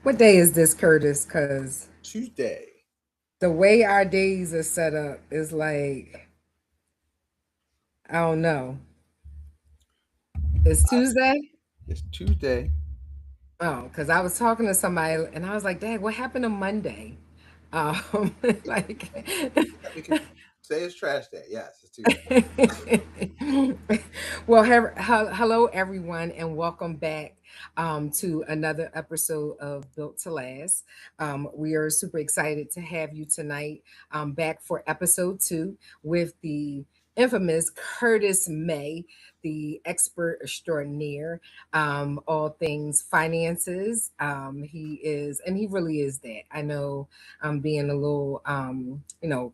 What day is this, Curtis? Because Tuesday. the way our days are set up is like, I don't know. It's I, Tuesday? it's Tuesday. Oh, because I was talking to somebody and I was like, Dad, what happened to Monday? Um, like, We can say it's trash day. Yes, it's Tuesday. well, hello everyone, and welcome back to another episode of Built to Last. We are super excited to have you tonight back for episode two with the infamous Curtis May, the expert extraordinaire, all things finances. He is, and he really is that. I know I'm being a little,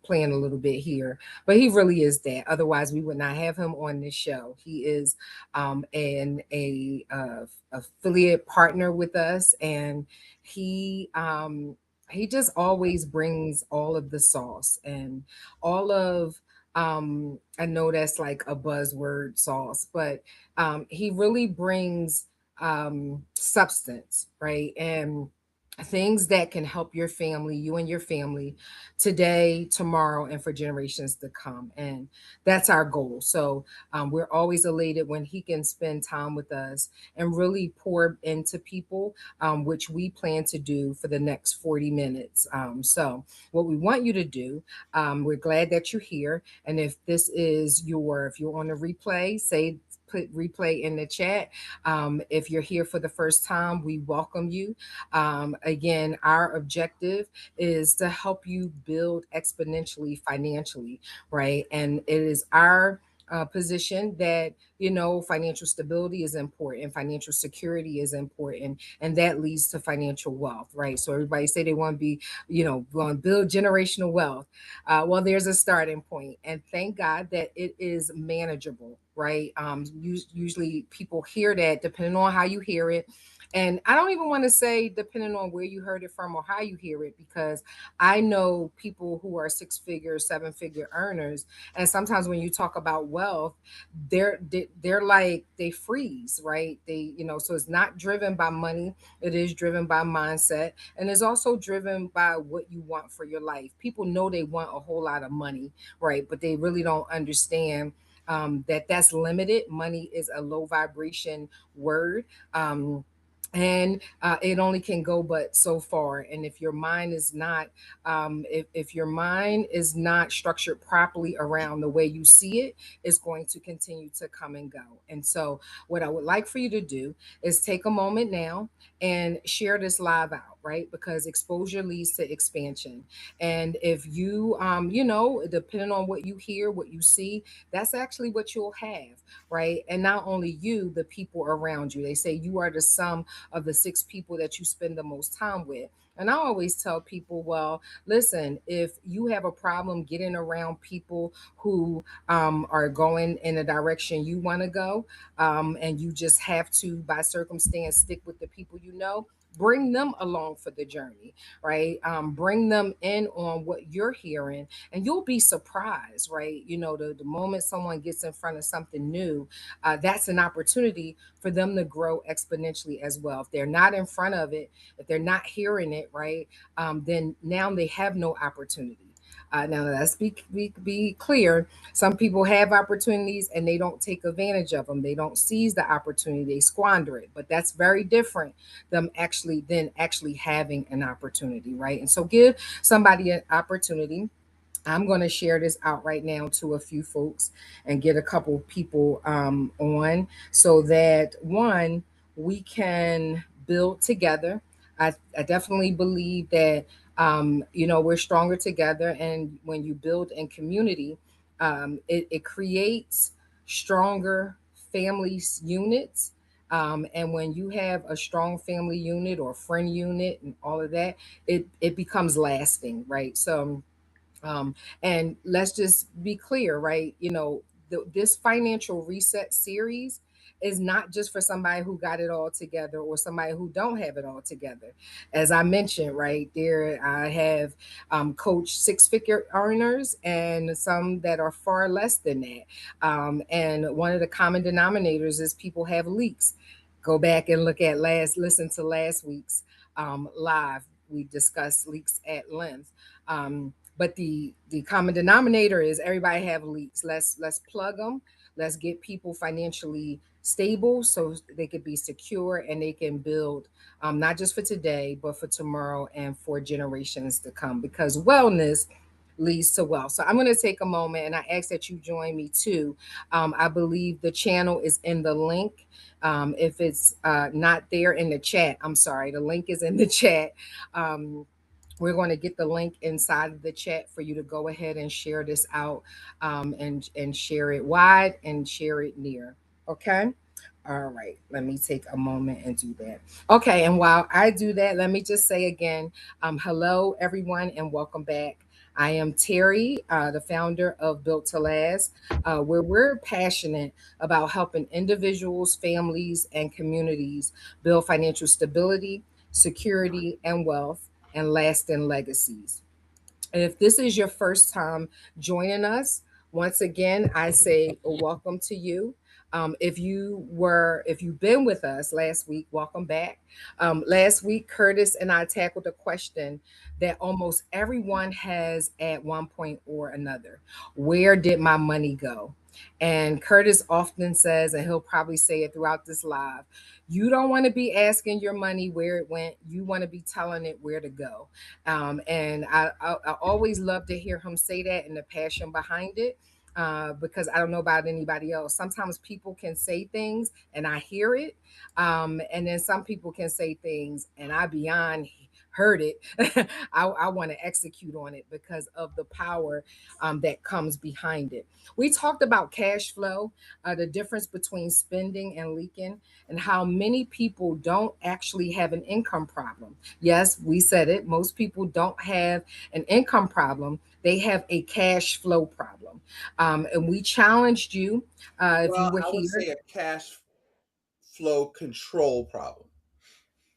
playing a little bit here, but he really is that. Otherwise, we would not have him on this show. He is an a affiliate partner with us, and he um, he just always brings all of the sauce and all of I know that's like a buzzword sauce, but he really brings substance, right? And things that can help your family, you and your family, today, tomorrow, and for generations to come. And that's our goal. So we're always elated when he can spend time with us and really pour into people, which we plan to do for the next 40 minutes. So, what we want you to do, we're glad that you're here. And if you're on a replay, put replay in the chat. If you're here for the first time, we welcome you. Again, our objective is to help you build exponentially financially, right? And it is our position that financial stability is important, financial security is important, and that leads to financial wealth, right? So everybody say they want to be, want to build generational wealth. Well, there's a starting point, and thank God that it is manageable, right? Usually people hear that depending on how you hear it, and I don't even want to say depending on where you heard it from or how you hear it, because I know people who are six figure, seven figure earners. And sometimes when you talk about wealth, they're like, they freeze, right? So it's not driven by money. It is driven by mindset. And it's also driven by what you want for your life. People know they want a whole lot of money, right? But they really don't understand that that's limited. Money is a low vibration word. And it only can go but so far. And if your mind is not if your mind is not structured properly around the way you see it, it's going to continue to come and go. And so what I would like for you to do is take a moment now and share this live out, right? Because exposure leads to expansion. And if you depending on what you hear, what you see, that's actually what you'll have, right? And not only you, the people around you. They say you are the sum of the six people that you spend the most time with. And I always tell people, well, listen, if you have a problem getting around people who are going in a direction you want to go, and you just have to, by circumstance, stick with the people you know, bring them along for the journey, right? Bring them in on what you're hearing, and you'll be surprised, right? The moment someone gets in front of something new, that's an opportunity for them to grow exponentially as well. If they're not in front of it, if they're not hearing it, right, then now they have no opportunity. Now let's be clear. Some people have opportunities and they don't take advantage of them. They don't seize the opportunity. They squander it. But that's very different than actually having an opportunity, right? And so give somebody an opportunity. I'm going to share this out right now to a few folks and get a couple people on, so that one, we can build together. I definitely believe that, we're stronger together. And when you build in community, it creates stronger families units. And when you have a strong family unit or friend unit and all of that, it becomes lasting, right? So um, and let's just be clear, right? This financial reset series is not just for somebody who got it all together or somebody who don't have it all together. As I mentioned, right there, I have coached six-figure earners and some that are far less than that. And one of the common denominators is people have leaks. go back and listen to last week's live. We discussed leaks at length. But the common denominator is everybody have leaks. Let's plug them. Let's get people financially stable so they could be secure and they can build, not just for today but for tomorrow and for generations to come, because wellness leads to wealth. So I'm going to take a moment and I ask that you join me too. I believe the channel is in the link. If it's not there in the chat, I'm sorry, the link is in the chat. Um, we're going to get the link inside of the chat for you to go ahead and share this out, and share it wide and share it near. Okay. All right. Let me take a moment and do that. Okay. And while I do that, let me just say again, hello, everyone, and welcome back. I am Terry, the founder of Built to Last, where we're passionate about helping individuals, families, and communities build financial stability, security, and wealth, and lasting legacies. And if this is your first time joining us, once again, I say welcome to you. If you've been with us last week, welcome back. Last week, Curtis and I tackled a question that almost everyone has at one point or another. Where did my money go? And Curtis often says, and he'll probably say it throughout this live, you don't want to be asking your money where it went. You want to be telling it where to go. And I always love to hear him say that and the passion behind it. Because I don't know about anybody else. Sometimes people can say things and I hear it. And then some people can say things and I beyond heard it. I want to execute on it because of the power that comes behind it. We talked about cash flow, the difference between spending and leaking, and how many people don't actually have an income problem. Yes, we said it. Most people don't have an income problem, they have a cash flow problem. And we challenged you, if you Well, were I would here. say a cash flow control problem.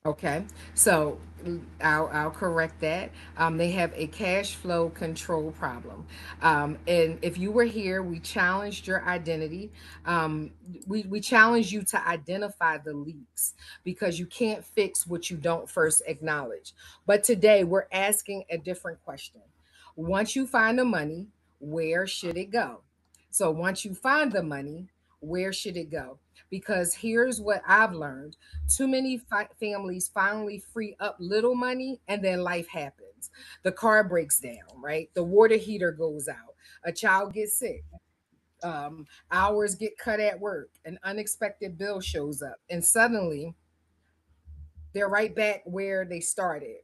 Okay, so I'll correct that. They have a cash flow control problem. And if you were here, we challenged your identity. Um, we challenged you to identify the leaks because you can't fix what you don't first acknowledge. But today we're asking a different question. Once you find the money, where should it go? So once you find the money, where should it go? Because here's what I've learned: too many families finally free up little money and then life happens. The car breaks down, right? The water heater goes out. A child gets sick. Hours get cut at work. An unexpected bill shows up. And suddenly they're right back where they started.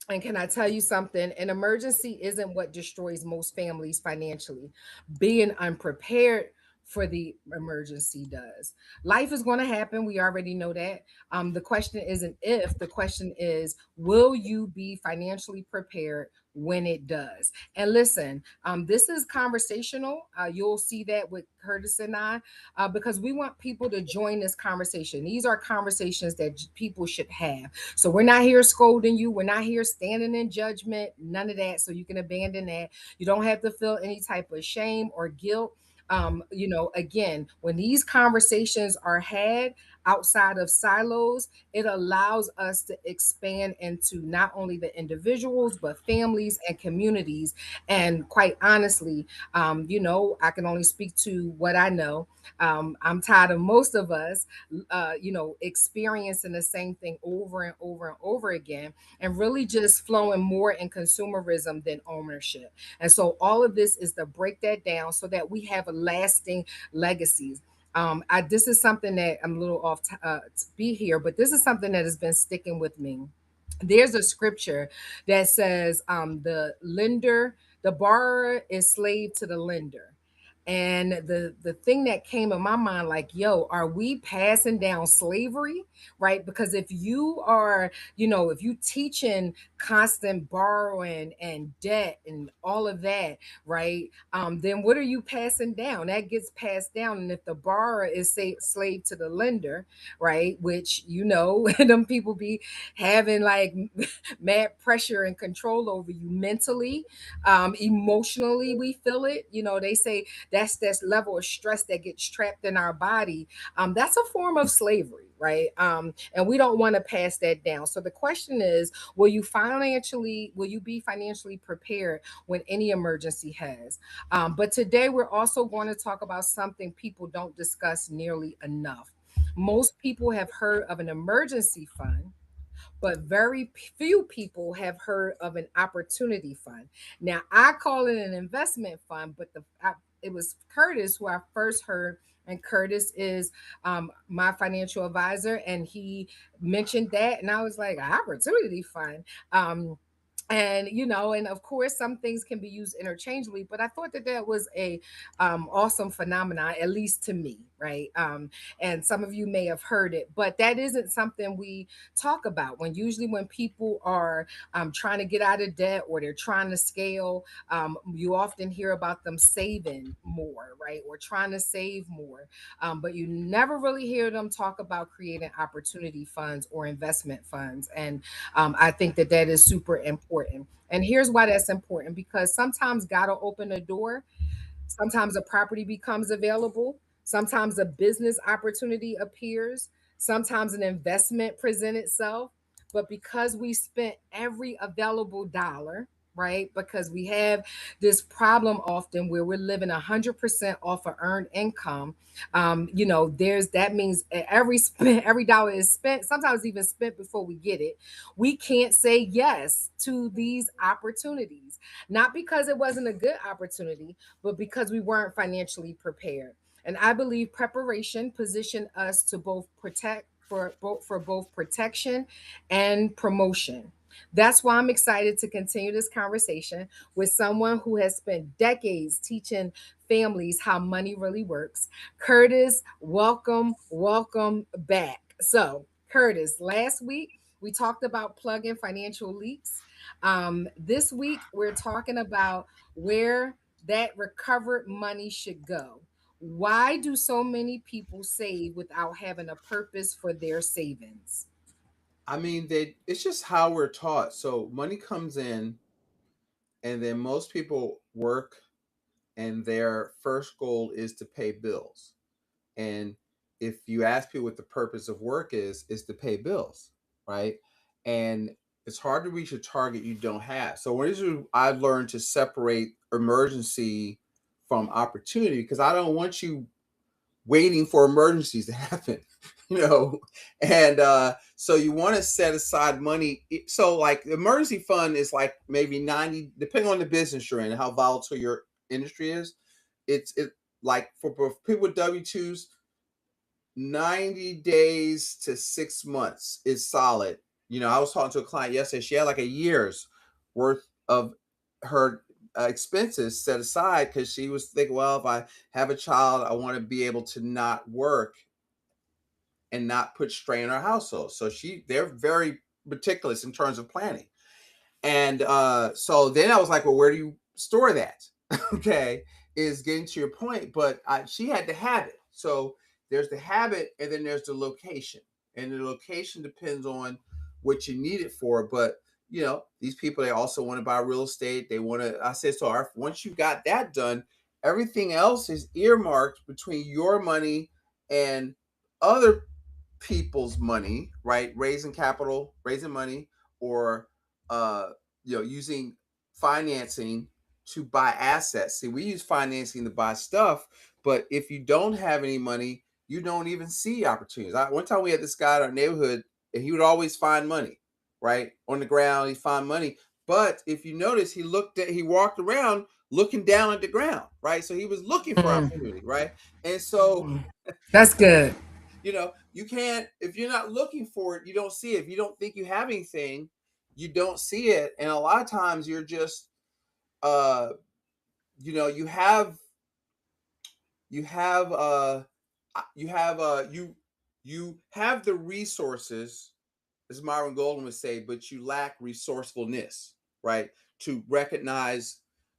And can I tell you something? An emergency isn't what destroys most families financially. Being unprepared for the emergency does. Life is going to happen. We already know that. The question isn't if, the question is, will you be financially prepared when it does? And listen, this is conversational. You'll see that with Curtis and I, because we want people to join this conversation. These are conversations that people should have. So we're not here scolding you. We're not here standing in judgment, none of that. So you can abandon that. You don't have to feel any type of shame or guilt. Again, when these conversations are had outside of silos, it allows us to expand into not only the individuals, but families and communities. And quite honestly, I can only speak to what I know. I'm tired of most of us experiencing the same thing over and over and over again, and really just flowing more in consumerism than ownership. And so, all of this is to break that down so that we have a lasting legacies. This is something that I'm a little off to be here, but this is something that has been sticking with me. There's a scripture that says, the borrower is slave to the lender. And the thing that came in my mind, like, yo, are we passing down slavery? Right? Because if you are, if you teaching constant borrowing and debt and all of that, right? Then what are you passing down? That gets passed down. And if the borrower is say slave to the lender, right? Which them people be having like mad pressure and control over you mentally, emotionally. We feel it. They say that's level of stress that gets trapped in our body. That's a form of slavery, right? And we don't want to pass that down. So the question is, will you be financially prepared when any emergency has? But today we're also going to talk about something people don't discuss nearly enough. Most people have heard of an emergency fund, but very few people have heard of an opportunity fund. Now, I call it an investment fund, but it was Curtis who I first heard. And Curtis is my financial advisor, and he mentioned that, and I was like, opportunity fund. And and of course some things can be used interchangeably, but I thought that that was a awesome phenomenon, at least to me, right? And some of you may have heard it, but that isn't something we talk about when people are trying to get out of debt or they're trying to scale. You often hear about them saving more, right, or trying to save more, but you never really hear them talk about creating opportunity funds or investment funds. And I think that that is super important. And here's why that's important, because sometimes God will open a door. Sometimes a property becomes available. Sometimes a business opportunity appears. Sometimes an investment presents itself. But because we spent every available dollar, right? Because we have this problem often where we're living 100% off of earned income. There's that means every dollar is spent, sometimes even spent before we get it. We can't say yes to these opportunities, not because it wasn't a good opportunity, but because we weren't financially prepared. And I believe preparation positioned us to both protect for both protection and promotion. That's why I'm excited to continue this conversation with someone who has spent decades teaching families how money really works. Curtis, welcome back. So, Curtis, last week we talked about plugging financial leaks. This week we're talking about where that recovered money should go. Why do so many people save without having a purpose for their savings? I mean, it's just how we're taught. So money comes in, and then most people work, and their first goal is to pay bills. And if you ask people what the purpose of work is to pay bills, right? And it's hard to reach a target you don't have. So what is it I've learned to separate emergency from opportunity, because I don't want you waiting for emergencies to happen, you know. And so you want to set aside money. So like the emergency fund is like maybe 90, depending on the business you're in and how volatile your industry is. It like for people with W2s, 90 days to 6 months is solid. You know, I was talking to a client yesterday. She had like a year's worth of her expenses set aside because she was thinking, well, if I have a child, I want to be able to not work and not put strain on our household. So they're very meticulous in terms of planning. And so then I was like, well, where do you store that? Okay, is getting to your point. But she had the habit. So there's the habit, and then there's the location. And the location depends on what you need it for. But, you know, these people, they also want to buy real estate. They want to, I said, so once you got that done, everything else is earmarked between your money and other people's money, right? Raising capital, raising money, or uh, using financing to buy assets. See, we use financing to buy stuff, but if you don't have any money, you don't even see opportunities. One time we had this guy in our neighborhood, and he would always find money, right, on the ground. He find money, but if you notice, he walked around looking down at the ground, right? So he was looking for Mm, opportunity, right? And so that's good. you can't, if you're not looking for it, you don't see it. If you don't think you have anything, you don't see it. And a lot of times you're just uh you know you have you have you have the resources, as Myron Golden would say, but you lack resourcefulness, right? To recognize,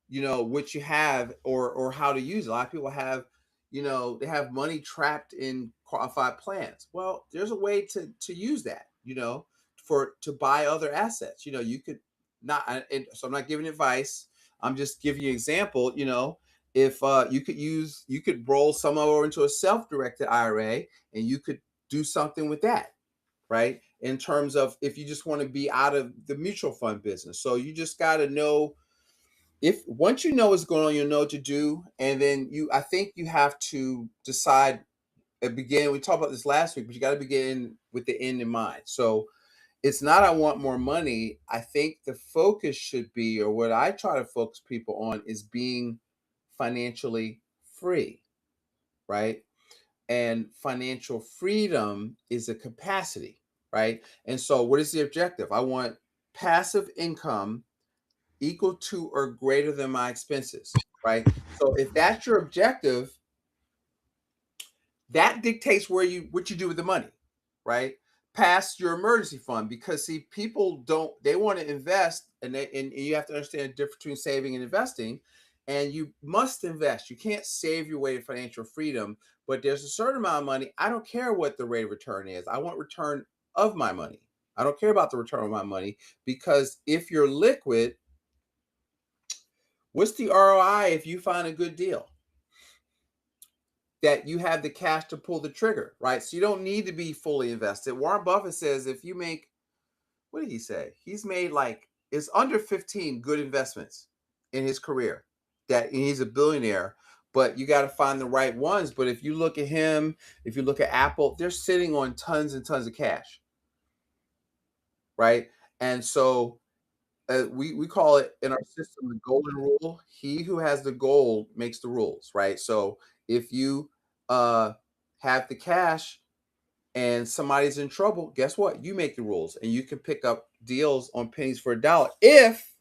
what you have, or how to use it. A lot of people have, they have money trapped in qualified plans. Well, there's a way to use that, for to buy other assets. You could not, and so I'm not giving advice. I'm just giving you an example. If you could roll some over into a self-directed IRA, and you could do something with that, right? In terms of if you just want to be out of the mutual fund business. So you just got to know, if once you know what's going on, you'll know what to do. And then I think you have to decide at begin. We talked about this last week, but you got to begin with the end in mind. So it's not I want more money. I think the focus should be, or what I try to focus people on, is being financially free, right? And financial freedom is a capacity, right? And so what is the objective? I want passive income equal to or greater than my expenses, right? So if that's your objective, that dictates what you do with the money, right? Past your emergency fund, because see, people don't, they want to invest, and you have to understand the difference between saving and investing. And you must invest. You can't save your way to financial freedom, but there's a certain amount of money. I don't care what the rate of return is. I want return of my money. I don't care about the return of my money, because if you're liquid, what's the ROI if you find a good deal that you have the cash to pull the trigger, right? So you don't need to be fully invested. Warren Buffett says if you make, what did he say? He's made like, it's under 15 good investments in his career, that, and he's a billionaire, but you got to find the right ones. But if you look at him, if you look at Apple, they're sitting on tons and tons of cash, right? And so we call it in our system the golden rule. He who has the gold makes the rules, right? So if you uh, have the cash and somebody's in trouble, guess what? You make the rules, and you can pick up deals on pennies for a dollar. If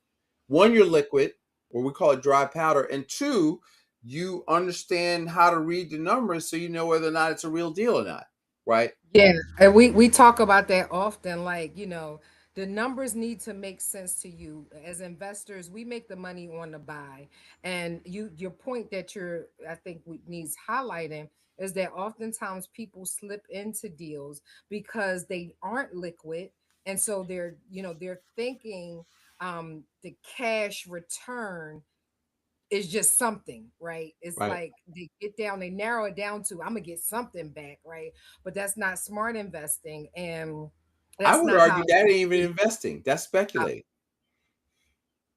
one, you're liquid, or we call it dry powder, and two, you understand how to read the numbers so you know whether or not it's a real deal or not, right? Yeah, and we talk about that often. Like, the numbers need to make sense to you. As investors, we make the money on the buy. And your point that I think needs highlighting is that oftentimes people slip into deals because they aren't liquid. And so they're thinking the cash return is just something, right? It's Right. like they narrow it down to, I'm gonna get something back, right? But that's not smart investing, and I that's would not how argue it that should ain't even be. investing. That's speculating.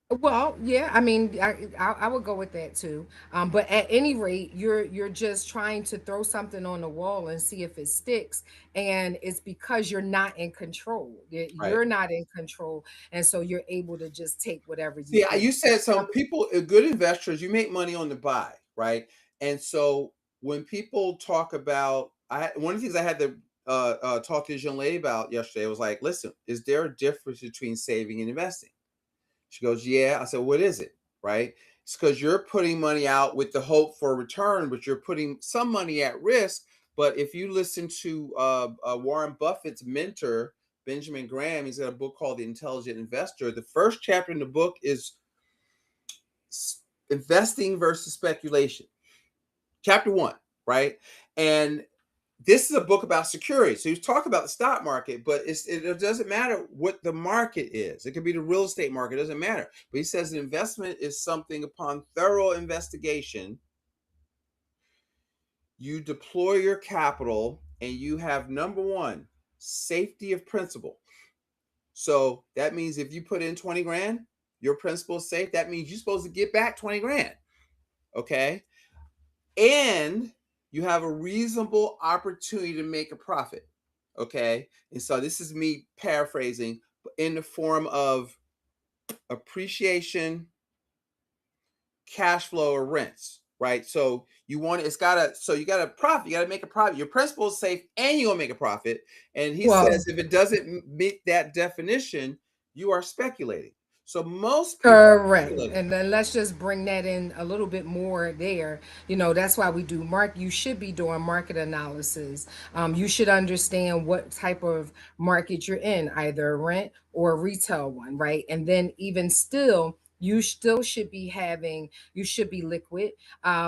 Well, yeah, I mean, I would go with that too. But at any rate, you're just trying to throw something on the wall and see if it sticks, and it's because you're not in control. Right. You're not in control, and so you're able to just take whatever you See, get. you said so. People, good investors, you make money on the buy, right? And so when people talk about, one of the things I had to talk to this young lady about yesterday was like, listen, is there a difference between saving and investing? She goes, yeah. I said, what is it? Right? It's because you're putting money out with the hope for a return, but you're putting some money at risk. But if you listen to Warren Buffett's mentor, Benjamin Graham, he's got a book called The Intelligent Investor. The first chapter in the book is investing versus speculation. Chapter one, right? And this is a book about security. So he's talking about the stock market, but it doesn't matter what the market is. It could be the real estate market, it doesn't matter. But he says an investment is something upon thorough investigation. You deploy your capital and you have, number one, safety of principal. So that means if you put in 20 grand, your principal is safe. That means you're supposed to get back 20 grand. Okay. And you have a reasonable opportunity to make a profit. Okay. And so this is me paraphrasing in the form of appreciation, cash flow, or rents. Right. So you got to profit. You got to make a profit. Your principal is safe and you're going to make a profit. And he Well, says if it doesn't meet that definition, you are speculating. So most people are correct. speculating. And then let's just bring that in a little bit more there. That's why we do you should be doing market analysis. You should understand what type of market you're in, either a rent or a retail one, right? And then even still, you still should you should be liquid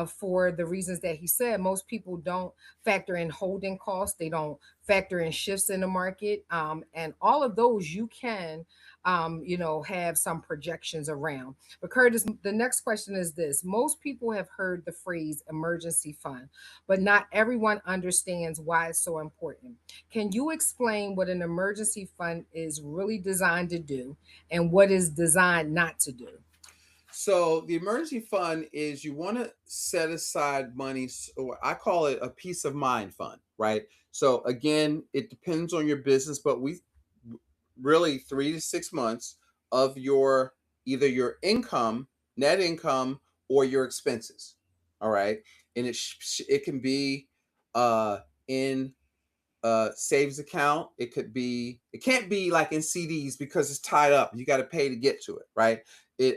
for the reasons that he said. Most people don't factor in holding costs. They don't factor in shifts in the market. And all of those you can, have some projections around. But Curtis, the next question is this. Most people have heard the phrase emergency fund, but not everyone understands why it's so important. Can you explain what an emergency fund is really designed to do and what is designed not to do? So the emergency fund is you want to set aside money. So I call it a peace of mind fund, right? So again, it depends on your business, but we really 3 to 6 months of your either your income, net income, or your expenses. All right, and it can be in savings account. It can't be like in CDs because it's tied up. You got to pay to get to it, right?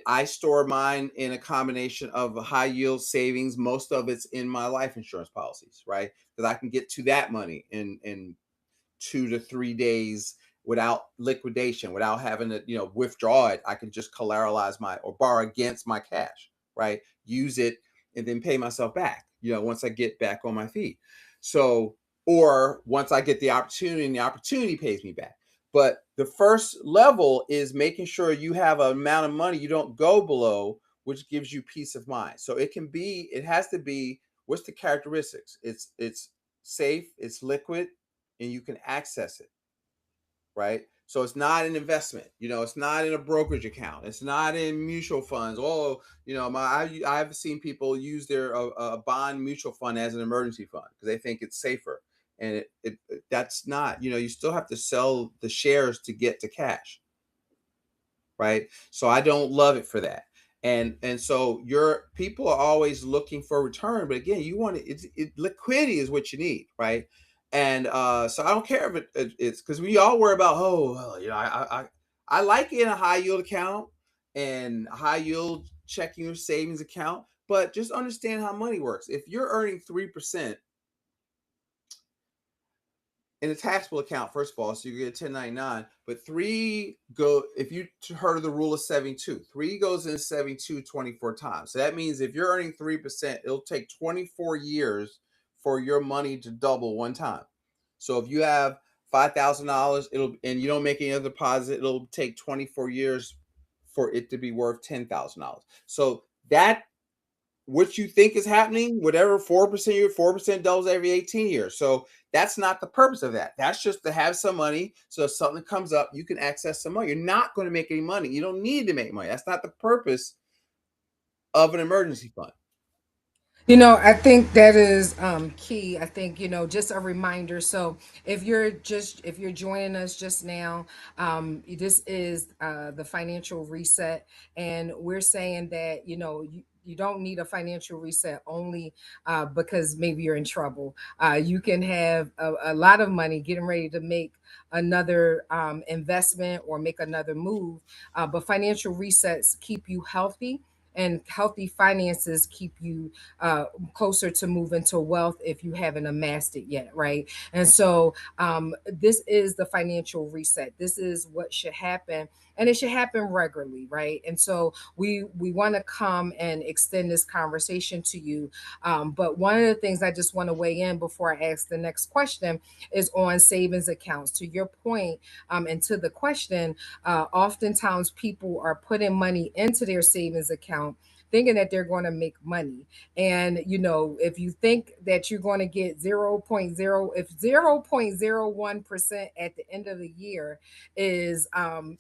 I store mine in a combination of high yield savings. Most of it's in my life insurance policies, right? Because I can get to that money in 2 to 3 days without liquidation, without having to withdraw it. I can just collateralize my or borrow against my cash, right? Use it and then pay myself back. Once I get back on my feet. So or once I get the opportunity and the opportunity pays me back. But the first level is making sure you have an amount of money you don't go below, which gives you peace of mind. So it has to be, what's the characteristics? It's safe, it's liquid, and you can access it, right? So it's not an investment, it's not in a brokerage account, it's not in mutual funds. Oh, I've seen people use their a bond mutual fund as an emergency fund because they think it's safer, and that's not. You still have to sell the shares to get to cash, right? So I don't love it for that. And so your people are always looking for return, but again, you want liquidity is what you need, right? And so I don't care if it's because we all worry about, oh, well, I like it in a high yield account and a high yield checking or savings account, but just understand how money works. If you're earning 3% in a taxable account, first of all, so you get a 1099, but if you heard of the rule of 72, three goes in 72 24 times. So that means if you're earning 3%, it'll take 24 years for your money to double one time. So if you have $5,000, and you don't make any other deposit, it'll take 24 years for it to be worth $10,000. So that what you think is happening, whatever 4%, 4% doubles every 18 years. So that's not the purpose of that. That's just to have some money. So if something comes up, you can access some money. You're not going to make any money. You don't need to make money. That's not the purpose of an emergency fund. I think that is key. I think, just a reminder. So if you're joining us just now, this is the financial reset. And we're saying that, you don't need a financial reset only because maybe you're in trouble. You can have a lot of money getting ready to make another investment or make another move. But financial resets keep you healthy, and healthy finances keep you closer to moving to wealth if you haven't amassed it yet, right? And so this is the financial reset. This is what should happen, and it should happen regularly, right? And so we want to come and extend this conversation to you. But one of the things I just want to weigh in before I ask the next question is on savings accounts. To your point, and to the question, oftentimes people are putting money into their savings account thinking that they're going to make money. And if you think that you're going to get 0.0, if 0.01% at the end of the year is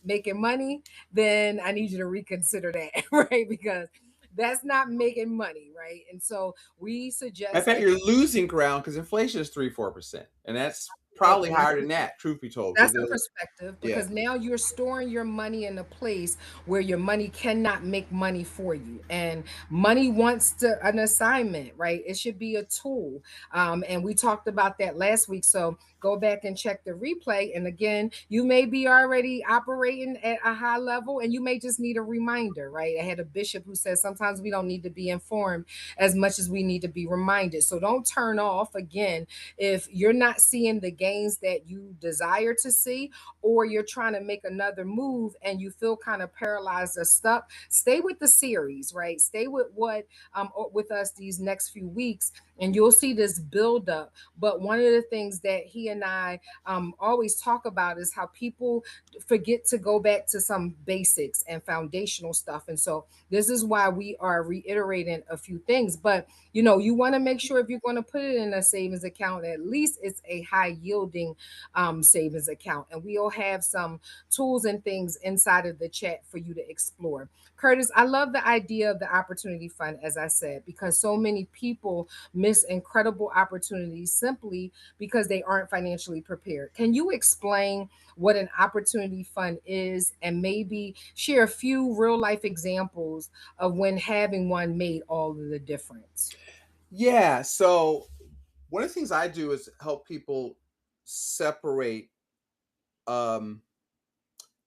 making money, then I need you to reconsider that, right? Because that's not making money, right? And so we In suggest fact, that you're losing ground because inflation is 3-4%. And that's probably absolutely. higher than that, truth be told. That's the perspective, Yeah. because now you're storing your money in a place where your money cannot make money for you. And money wants an assignment, right? It should be a tool. And we talked about that last week. So go back and check the replay. And again, you may be already operating at a high level and you may just need a reminder, right? I had a bishop who said sometimes we don't need to be informed as much as we need to be reminded. So don't turn off again if you're not seeing the gains that you desire to see, or you're trying to make another move and you feel kind of paralyzed or stuck, stay with the series, right? Stay with what with us these next few weeks, and you'll see this build up. But one of the things that he and I always talk about is how people forget to go back to some basics and foundational stuff. And so this is why we are reiterating a few things. But you want to make sure if you're going to put it in a savings account, at least it's a high yielding savings account. And we'll have some tools and things inside of the chat for you to explore. Curtis, I love the idea of the opportunity fund, as I said, because so many people miss incredible opportunities simply because they aren't financially prepared. Can you explain what an opportunity fund is and maybe share a few real life examples of when having one made all of the difference? Yeah. So one of the things I do is help people separate um,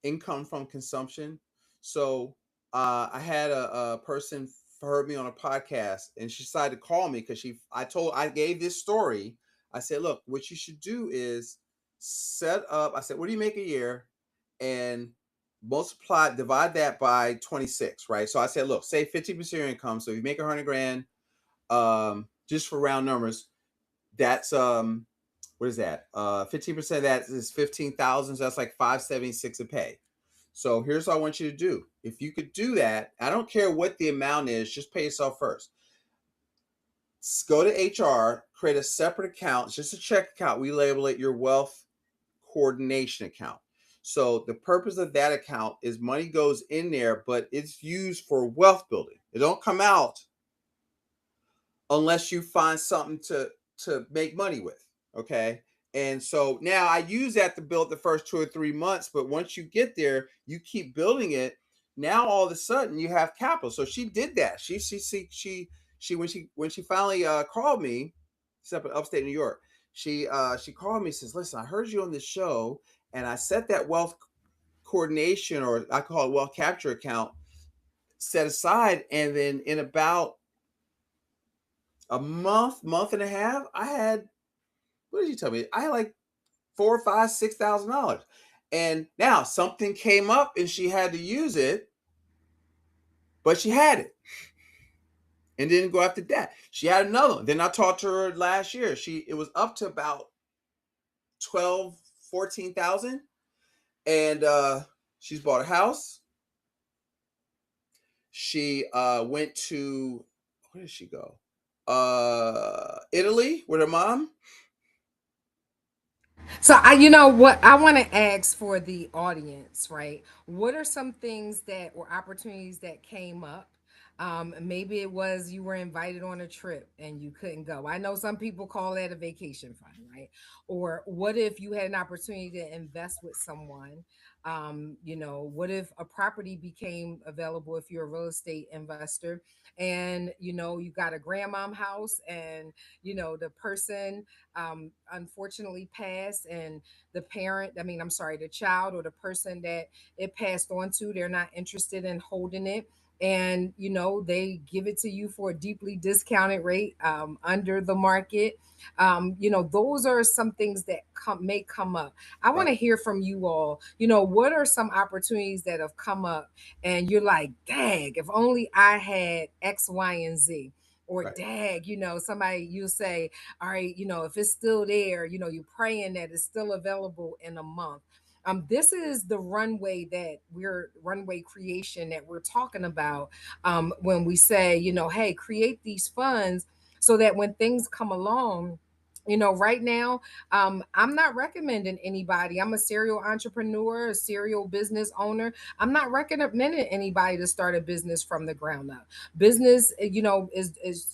income from consumption. So I had a person heard me on a podcast, and she decided to call me because I gave this story. I said, look, what you should do is set up. I said, what do you make a year, and divide that by 26, right? So I said, look, say 50% of your income. So if you make 100 grand, just for round numbers, that's what is that? 15% of that is 15,000. So that's like 576 a pay. So here's what I want you to do. If you could do that, I don't care what the amount is, just pay yourself first. Go to HR, create a separate account, it's just a check account. We label it your wealth coordination account. So the purpose of that account is money goes in there, but it's used for wealth building. It don't come out unless you find something to make money with. Okay. And so now I use that to build the first 2 or 3 months, but once you get there, you keep building it. Now all of a sudden you have capital. So she did that. She when she finally called me, she's up in upstate New York. She called me and says, listen, I heard you on this show, and I set that wealth coordination, or I call it wealth capture account, set aside, and then in about a month and a half, I had, what did you tell me? I had like four, five, $6,000. And now something came up and she had to use it, but she had it and didn't go after that. She had another one. Then I talked to her last year. It was up to about 12, 14,000. And she's bought a house. She went to, where did she go? Italy with her mom. So you know what I want to ask for the audience, right? What are some things that or opportunities that came up? Maybe it was you were invited on a trip and you couldn't go. I know some people call that a vacation fund, right? Or what if you had an opportunity to invest with someone? What if a property became available if you're a real estate investor, and you got a grandmom house, and the person unfortunately passed, and the parent, I mean, I'm sorry, the child or the person that it passed on to, they're not interested in holding it, and they give it to you for a deeply discounted rate, under the market. Those are some things that may come up. I want Right, to hear from you all. What are some opportunities that have come up and you're like, dang, if only I had X, Y, and Z. Or right, dag, somebody, you say, all right, if it's still there, you're praying that it's still available in a month. This is the runway creation that we're talking about, when we say, hey, create these funds so that when things come along, right now, I'm not recommending anybody. I'm a serial entrepreneur, a serial business owner. I'm not recommending anybody to start a business from the ground up. Business, is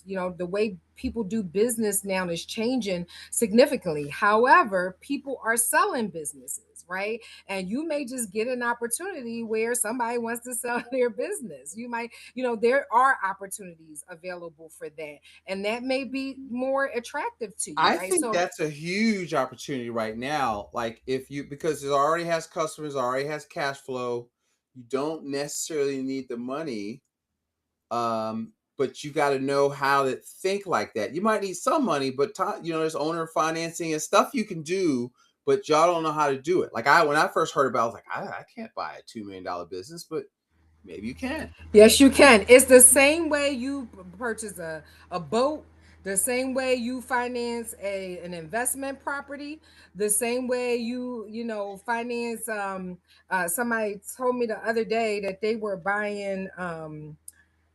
the way people do business now is changing significantly. However, people are selling businesses, right? And you may just get an opportunity where somebody wants to sell their business. You might, there are opportunities available for that, and that may be more attractive to you, I right? think So that's a huge opportunity right now. Like, if you, because it already has customers, already has cash flow, you don't necessarily need the money. but you got to know how to think like that. You might need some money, but there's owner financing and stuff you can do, but y'all don't know how to do it. Like when I first heard about it, I was like, I can't buy a $2 million business, but maybe you can. Yes, you can. It's the same way you purchase a boat, the same way you finance an investment property, the same way you finance. Somebody told me the other day that they were buying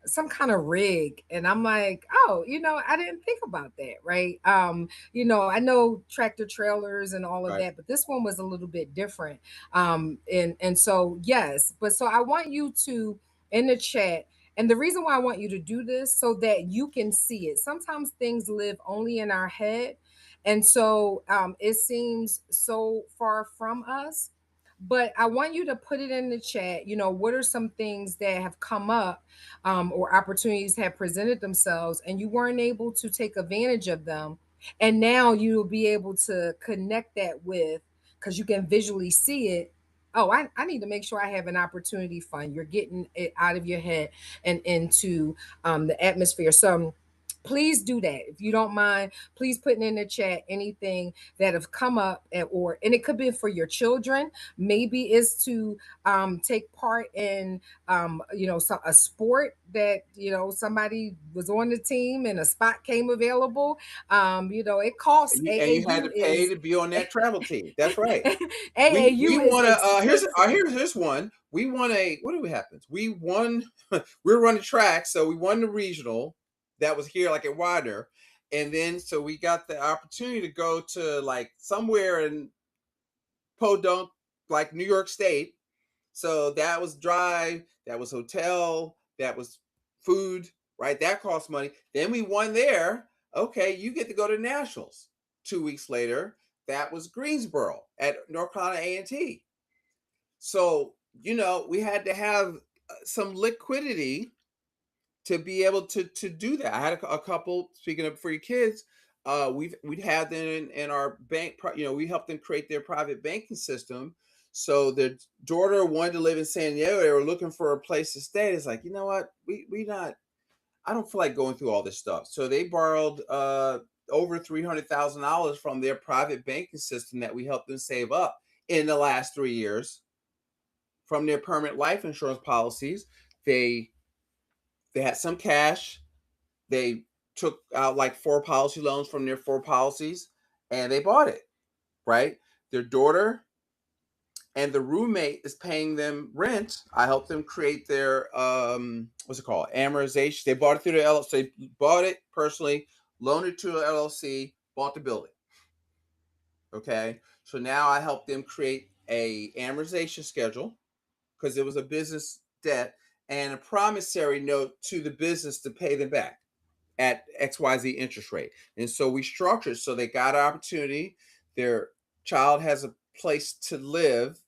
some kind of rig, and I'm like, oh, I didn't think about that, right? I know tractor trailers and all of Right. that, but this one was a little bit different. And so yes, but so I want you to, in the chat, and the reason why I want you to do this so that you can see it. Sometimes things live only in our head, and so it seems so far from us. But I want you to put it in the chat. What are some things that have come up, or opportunities have presented themselves and you weren't able to take advantage of them, and now you'll be able to connect that with, because you can visually see it. Oh, I need to make sure I have an opportunity fund. You're getting it out of your head and into the atmosphere. So please do that if you don't mind. Please putting in the chat anything that have come up, and it could be for your children. Maybe is to take part in a sport that somebody was on the team and a spot came available. It costs. And you had AAU to pay is to be on that travel team. That's right. We AAU is want to expensive. here's one. We won a what do we happen? We won we were running track, so we won the regional that was here like at Widener. And then so we got the opportunity to go to like somewhere in Podunk, like New York State. So that was drive, that was hotel, that was food, right? That cost money. Then we won there. Okay, you get to go to nationals. 2 weeks later, that was Greensboro at North Carolina A&T. So we had to have some liquidity to be able to do that. I had a couple. Speaking of for your kids, we'd have them in our bank. We helped them create their private banking system. So their daughter wanted to live in San Diego. They were looking for a place to stay. It's like, you know what, we not. I don't feel like going through all this stuff. So they borrowed over $300,000 from their private banking system that we helped them save up in the last 3 years from their permanent life insurance policies. They they had some cash. They took out like 4 policy loans from their 4 policies and they bought it, right? Their daughter and the roommate is paying them rent. I helped them create their what's it called? Amortization. They bought it through the LLC. They bought it personally, loaned it to the LLC, bought the building. Okay. So now I helped them create a amortization schedule because it was a business debt and a promissory note to the business to pay them back at XYZ interest rate. And so we structured so they got an opportunity. Their child has a place to live,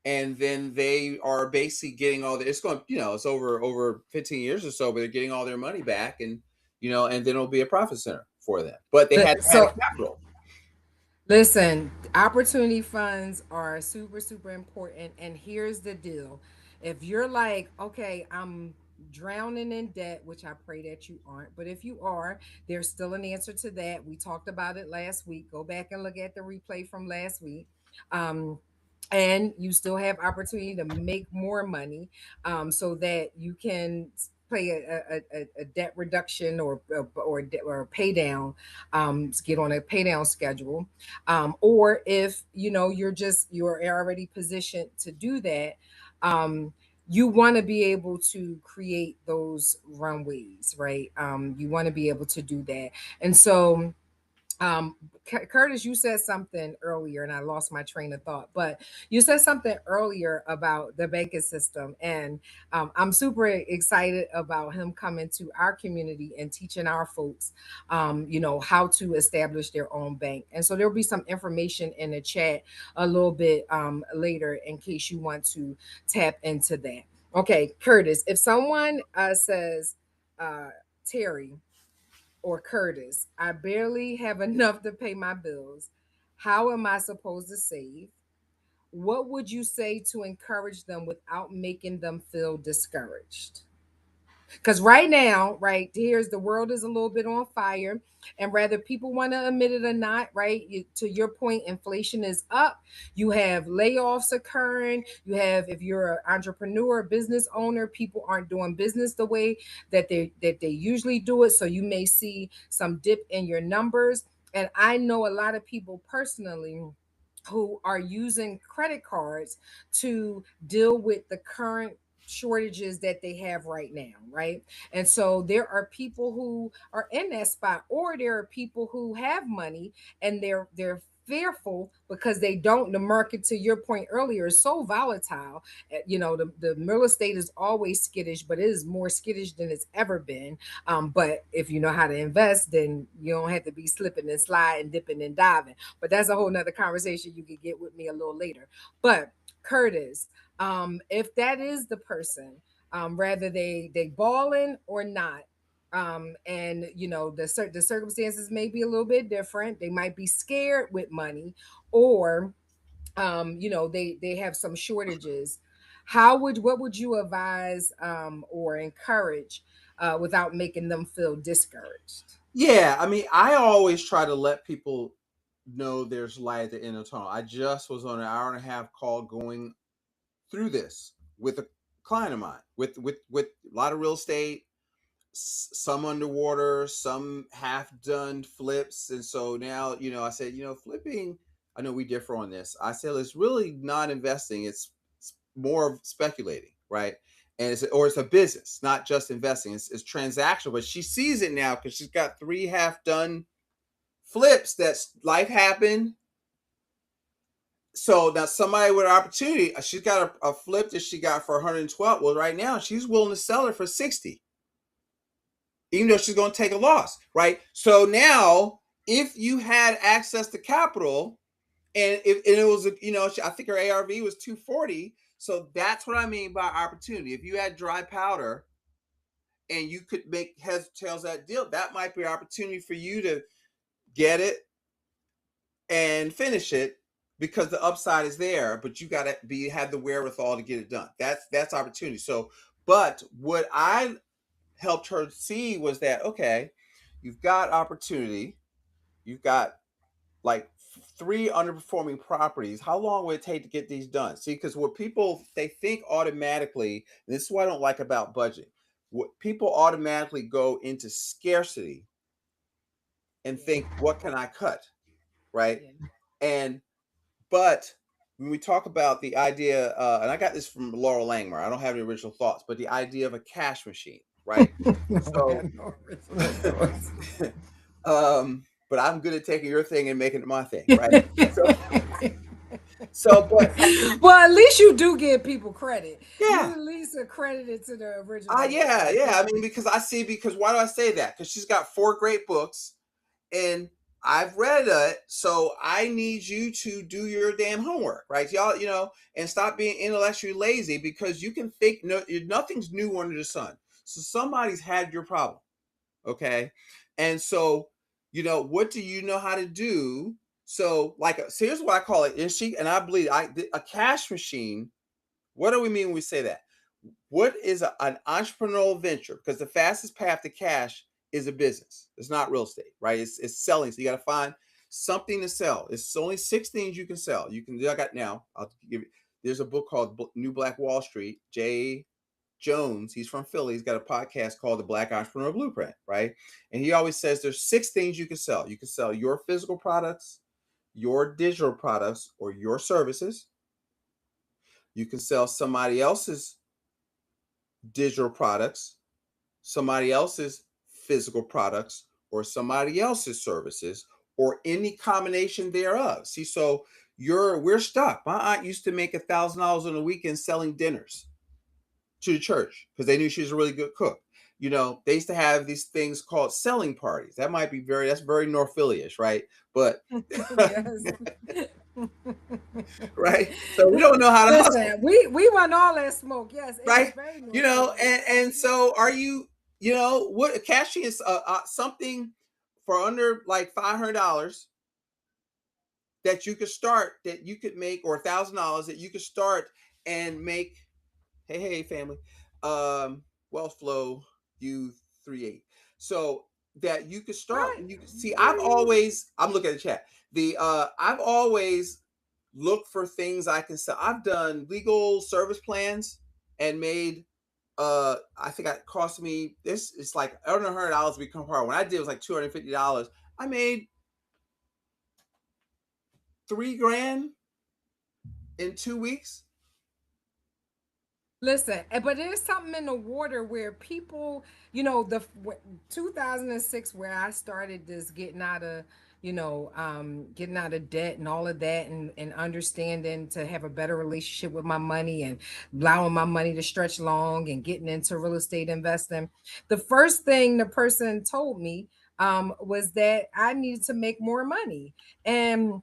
and then they are basically getting all the it's going, it's over 15 years or so, but they're getting all their money back, and and then it'll be a profit center for them. But they had to have So a capital. listen, opportunity funds are super, super important. And here's the deal. If you're like, okay, I'm drowning in debt, which I pray that you aren't, but if you are, there's still an answer to that. We talked about it last week. Go back and look at the replay from last week. Um, and you still have opportunity to make more money, so that you can play a debt reduction or pay down, get on a pay down schedule, or if you're already positioned to do that, you want to be able to create those runways, right? You want to be able to do that. And so um Curtis, you said something earlier and I lost my train of thought, but you said something earlier about the banking system, and I'm super excited about him coming to our community and teaching our folks how to establish their own bank. And so there'll be some information in the chat a little bit later in case you want to tap into that. Okay, Curtis, if someone says, uh Terry or Curtis, I barely have enough to pay my bills. How am I supposed to save? What would you say to encourage them without making them feel discouraged? Because right now, right, here's the world is a little bit on fire. And whether people want to admit it or not, right, to your point, inflation is up. You have layoffs occurring. You have, if you're an entrepreneur, business owner, people aren't doing business the way that they usually do it. So you may see some dip in your numbers. And I know a lot of people personally who are using credit cards to deal with the current shortages that they have right now, right? And so there are people who are in that spot, or there are people who have money and they're fearful because they don't, the market, to your point earlier, is so volatile. The real estate is always skittish, but it is more skittish than it's ever been. But if you know how to invest, then you don't have to be slipping and sliding, dipping and diving. But that's a whole nother conversation you could get with me a little later. But Curtis, if that is the person, rather they balling or not, and the circumstances may be a little bit different. They might be scared with money, or they have some shortages. What would you advise, or encourage, without making them feel discouraged? Yeah, I mean, I always try to let people know there's light at the end of the tunnel. I just was on an hour and a half call going through this with a client of mine, with a lot of real estate, some underwater, some half done flips. And so now, I said, flipping, I know we differ on this. I said, it's really not investing. It's more of speculating, right? And it's a business, not just investing. It's transactional, but she sees it now because she's got 3 half done flips. That's life happened. So now somebody with an opportunity, she's got a flip that she got for 112. Well, right now she's willing to sell it for 60, even though she's going to take a loss, right? So now, if you had access to capital, and it was, I think her ARV was 240. So that's what I mean by opportunity. If you had dry powder and you could make heads or tails that deal, that might be an opportunity for you to get it and finish it, because the upside is there, but you got to have the wherewithal to get it done. That's opportunity. So, but what I helped her see was that, okay, you've got opportunity, you've got like 3 underperforming properties. How long would it take to get these done? See, because what people, they think automatically, and this is what I don't like about budget, what people automatically go into scarcity and think, Yeah, what can I cut, right? yeah. And but when we talk about the idea, and I got this from Laurel Langmore, I don't have any original thoughts, but the idea of a cash machine, right? No, I So have no original thoughts. but I'm good at taking your thing and making it my thing, right? So but Well, at least you do give people credit. You yeah, at least are credited to the original yeah. I mean, thinking. because why do I say that? Because she's got 4 great books, and I've read it, so I need you to do your damn homework, right? Y'all, and stop being intellectually lazy, because you can think nothing's new under the sun. So somebody's had your problem, okay? And so, what do you know how to do? So, so here's what I call it. And I believe a cash machine. What do we mean when we say that? What is an entrepreneurial venture? Because the fastest path to cash is a business. It's not real estate, right? It's selling. So you got to find something to sell. It's only 6 things you can sell. You can. I got now. I'll give you. There's a book called New Black Wall Street. Jay Jones, he's from Philly. He's got a podcast called The Black Entrepreneur Blueprint, right? And he always says there's 6 things you can sell. You can sell your physical products, your digital products, or your services. You can sell somebody else's digital products, somebody else's physical products, or somebody else's services, or any combination thereof. See, so we're stuck. My aunt used to make $1,000 on a weekend selling dinners to the church because they knew she was a really good cook. They used to have these things called selling parties. That's very North Philly-ish, right? But Yes. right. So we don't know how to hustle, Listen, we want all that smoke. Yes, it is right? very North Philly. And so are you? What cashing is something for under like $500 that you could start, that you could make, or $1,000 that you could start and make. Hey, family, wealth flow. you 380. So that you could start, Right. you can see, Yeah. I'm looking at the chat. I've always looked for things I can sell. I've done legal service plans and made I think it cost me this, it's like I don't know $100 to become part. When I did it was like $250. I made 3 grand in 2 weeks. Listen, but there's something in the water where people, the 2006 where I started this getting out of debt and all of that, and understanding to have a better relationship with my money and allowing my money to stretch long and getting into real estate investing. The first thing the person told me was that I needed to make more money. And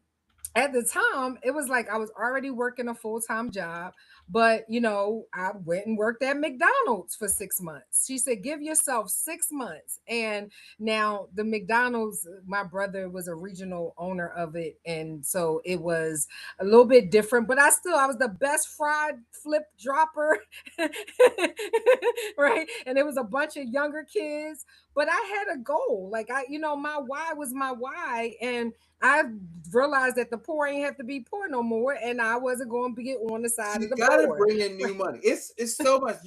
at the time it was like I was already working a full-time job, but I went and worked at McDonald's for 6 months. She said give yourself 6 months. And now the McDonald's, my brother was a regional owner of it, and so it was a little bit different, but I was the best fried flip dropper. Right, and it was a bunch of younger kids, but I had a goal. Like, my why was my why, and I realized that the poor ain't have to be poor no more, and I wasn't going to get on the So side of you the got to poor. bring in new Right. money. It's so much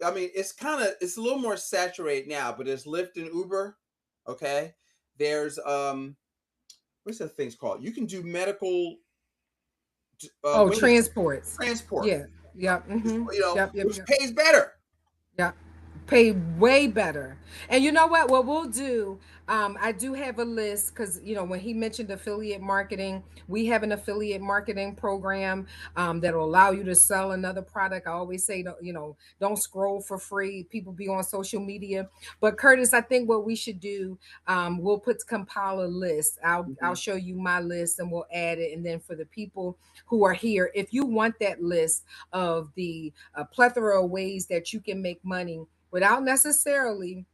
I mean, it's a little more saturated now, but there's Lyft and Uber. Okay, there's what's the things called? You can do medical Oh, what is transports. transport, Yeah. Yep. Mm-hmm. Yep. Yep. which Yep. pays better. Yeah, pay way better. And you know what we'll do, I do have a list, because when he mentioned affiliate marketing, we have an affiliate marketing program that'll allow you to sell another product. I always say, don't scroll for free. People be on social media. But Curtis, I think what we should do, we'll compile a list. I'll Mhm. show you my list and we'll add it. And then for the people who are here, if you want that list of the plethora of ways that you can make money without necessarily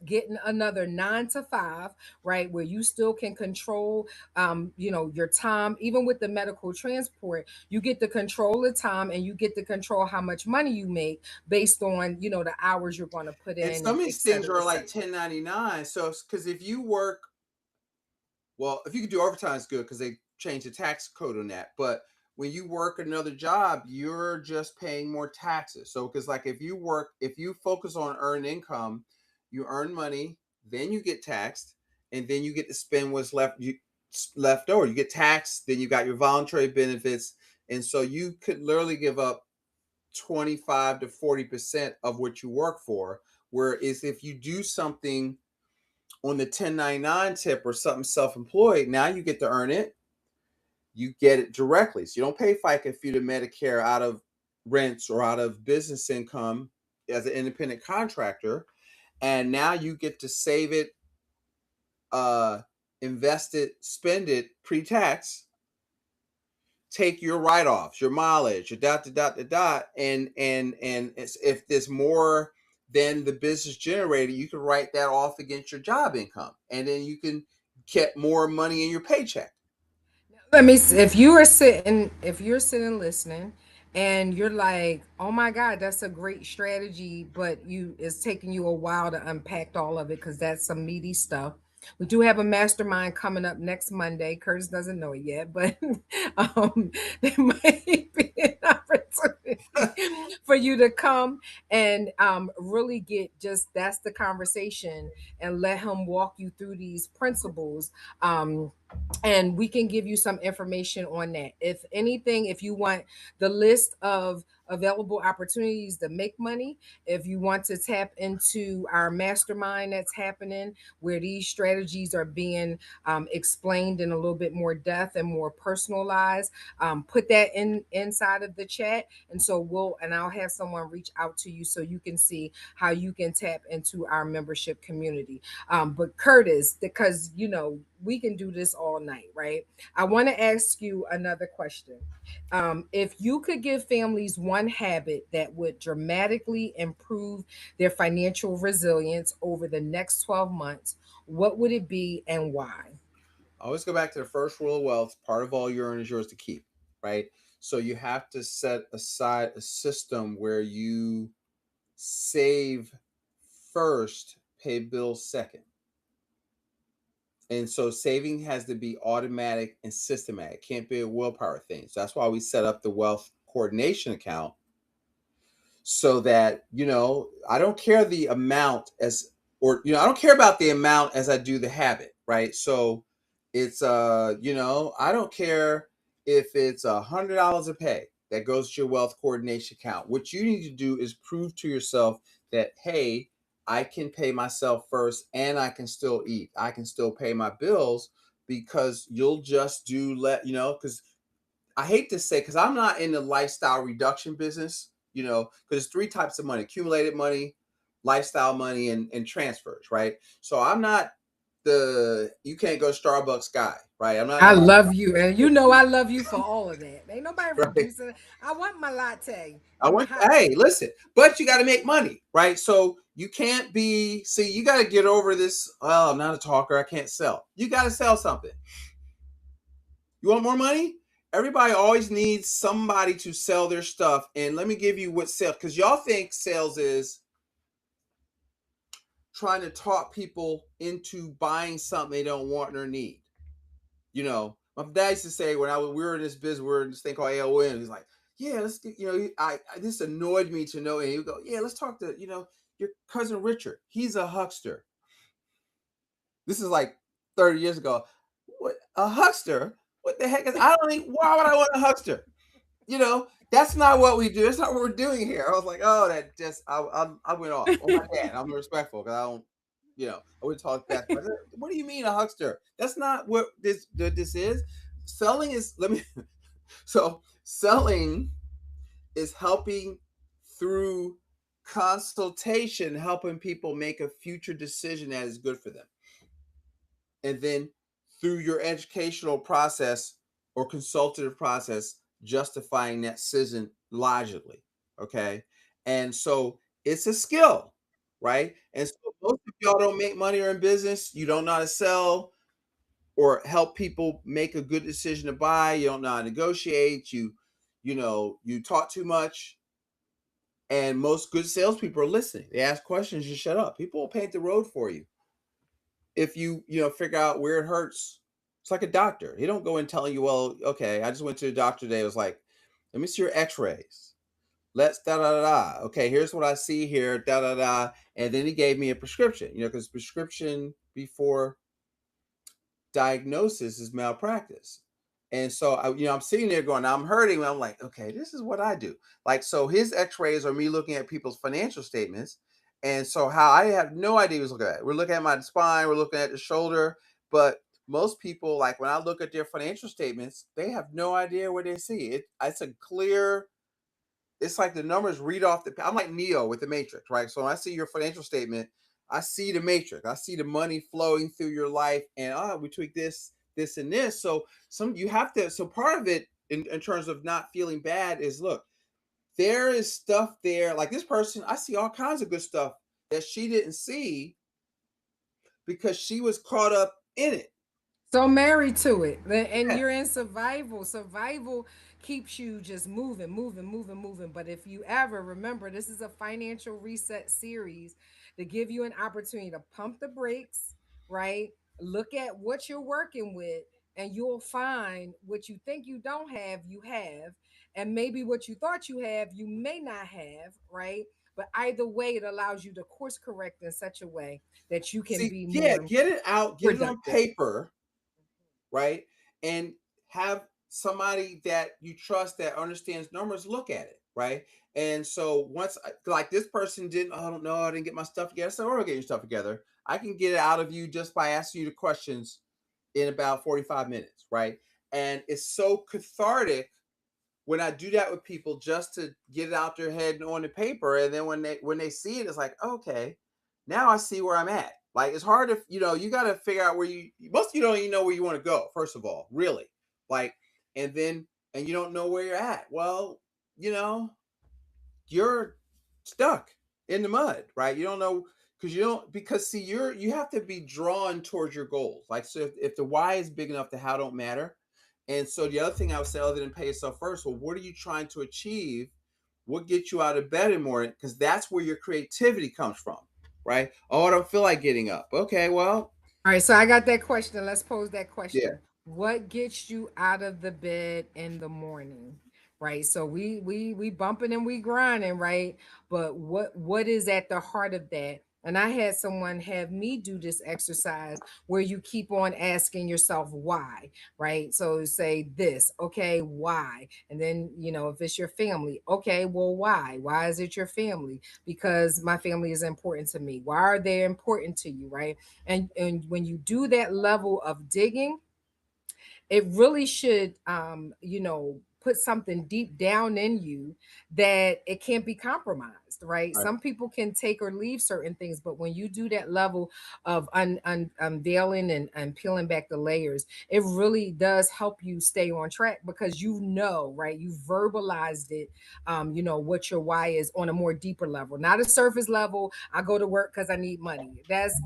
getting another 9 to 5, right, where you still can control your time. Even with the medical transport, you get to control the time, and you get to control how much money you make based on the hours you're going to put And in, some and of et these things cetera, are et like cetera. 1099. So because if you work, well, if you could do overtime, it's good because they changed the tax code on that. But when you work another job, you're just paying more taxes. So because like if you focus on earned income, you earn money, then you get taxed, and then you get to spend what's left over. You get taxed, then you got your voluntary benefits, and so you could literally give up 25 to 40% of what you work for. Whereas if you do something on the 1099 tip or something self-employed, now you get to earn it. You get it directly. So you don't pay FICA fee to Medicare out of rents or out of business income as an independent contractor. And now you get to save it, uh, invest it, spend it pre-tax, take your write-offs, your mileage, your dot, and if there's more than the business generated, you can write that off against your job income, and then you can get more money in your paycheck. Let me if you're sitting listening, and you're like, oh my God, that's a great strategy, but it's taking you a while to unpack all of it, because that's some meaty stuff. We do have a mastermind coming up next Monday. Curtis doesn't know it yet, but there might be an opportunity for you to come and really get, just that's the conversation, and let him walk you through these principles. And we can give you some information on that. If anything, if you want the list of available opportunities to make money, if you want to tap into our mastermind that's happening, where these strategies are being explained in a little bit more depth and more personalized, put that inside of the chat, and so I'll have someone reach out to you so you can see how you can tap into our membership community. But Curtis, because we can do this all night, right? I want to ask you another question. If you could give families one habit that would dramatically improve their financial resilience over the next 12 months, what would it be and why? I always go back to the first rule of wealth: part of all you earn is yours to keep, right? So you have to set aside a system where you save first, pay bills second. And so saving has to be automatic and systematic. It can't be a willpower thing. So that's why we set up the wealth coordination account, so that, I don't care the amount as, or, I don't care about the amount as I do the habit, right? So it's, I don't care if it's $100 a pay that goes to your wealth coordination account. What you need to do is prove to yourself that, hey, I can pay myself first and I can still eat. I can still pay my bills, because you'll just because I hate to say, because I'm not in the lifestyle reduction business, because there's three types of money: accumulated money, lifestyle money, and transfers, right? So I'm not the you can't go Starbucks guy, right? I'm not I in that, love you, and you know I love you for all of that. Ain't nobody right? reducing it. I want my latte I and my want, hot hey, tea. listen, but you got to make money, right? So you can't see, you got to get over this. Well, I'm not a talker. I can't sell. You got to sell something. You want more money? Everybody always needs somebody to sell their stuff. And let me give you what sales, because y'all think sales is trying to talk people into buying something they don't want or need. My dad used to say, when we were in this business, we were in this thing called AON. He's like, yeah, let's get, this annoyed me to know. And he would go, yeah, let's talk to, your cousin Richard. He's a huckster. This is like 30 years ago. What, a huckster? What the heck is, I don't even, why would I want a huckster? That's not what we do. That's not what we're doing here. I was like, oh, that just, I went off. Oh, my dad. I'm respectful, because I don't, I would talk back. What do you mean a huckster? That's not what this is. Selling is, so selling is helping through consultation, helping people make a future decision that is good for them. And then through your educational process or consultative process, justifying that decision logically. Okay. And so it's a skill, right? And so most of y'all don't make money or in business. You don't know how to sell or help people make a good decision to buy. You don't know how to negotiate. You talk too much. And most good salespeople are listening. They ask questions, you shut up. People will paint the road for you if you figure out where it hurts. It's like a doctor. He don't go in telling you, well, okay, I just went to the doctor today. It was like, let me see your x-rays. Let's da da da da. Okay, here's what I see here, da da da. And then he gave me a prescription, because prescription before diagnosis is malpractice. And so I'm sitting there going, I'm hurting. I'm like, okay, this is what I do. Like, so his x-rays are me looking at people's financial statements. And so how I have no idea what's looking at. We're looking at my spine, we're looking at the shoulder. But most people, like when I look at their financial statements, they have no idea what they see. It's a clear, it's like the numbers read off I'm like Neo with the Matrix, right? So when I see your financial statement, I see the matrix. I see the money flowing through your life, and we tweak this, and this. So you have to. So part of it, in terms of not feeling bad, is look, there is stuff there. Like this person, I see all kinds of good stuff that she didn't see because she was caught up in it. So married to it, and Yeah. you're in survival. Survival keeps you just moving, moving, moving, moving. But if you ever remember, this is a financial reset series to give you an opportunity to pump the brakes, right? Look at what you're working with, and you'll find what you think you don't have, you have, and maybe what you thought you have, you may not have, right? But either way, it allows you to course correct in such a way that you can See, be yeah, more get it out, get it on productive. paper, right? And have somebody that you trust that understands numbers look at it, right? And so once, like this person didn't, oh, I don't know, I didn't get my stuff together. So we're getting your stuff together. I can get it out of you just by asking you the questions in about 45 minutes, right? And it's so cathartic when I do that with people, just to get it out their head and on the paper. And then when they see it, it's like, okay, now I see where I'm at. Like it's hard to, you got to figure out where most of you don't even know where you want to go, first of all, really. Like, and you don't know where you're at. Well, you know, you're stuck in the mud, right? You don't know, because see, you have to be drawn towards your goals. Like, so if the why is big enough, the how don't matter. And so the other thing I would say, other than pay yourself first, well, what are you trying to achieve? What gets you out of bed in the morning? Because that's where your creativity comes from. right? Oh, I don't feel like getting up. Okay, well, All right, so I got that question. Let's pose that yeah, question. What gets you out of the bed in the morning? Right. So we bumping and we grinding, right? But what is at the heart of that? And I had someone have me do this exercise where you keep on asking yourself why, right? So say this, okay, why? And then, if it's your family, okay, well, why? Why is it your family? Because my family is important to me. Why are they important to you, right? And when you do that level of digging, it really should put something deep down in you that it can't be compromised, right? right. Some people can take or leave certain things, but when you do that level of unveiling and peeling back the layers, it really does help you stay on track because right, you verbalized it. What your why is on a more deeper level, not a surface level. I go to work because I need money. That's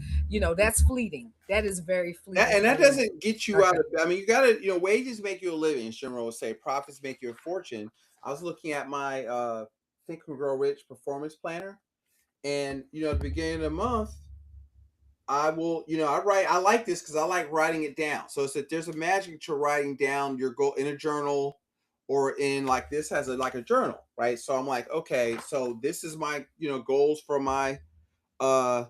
fleeting. That is very That, fleeting. and that And doesn't get you out okay. of. I mean, you got to, wages make you a living. Sherman will say, profits make you a fortune. I was looking at my Think and Grow Rich performance planner, and at the beginning of the month, I will, I write. I like this because I like writing it down. So it's that there's a magic to writing down your goal in a journal, or in like this has a journal, right? So I'm like, okay, so this is my goals for my uh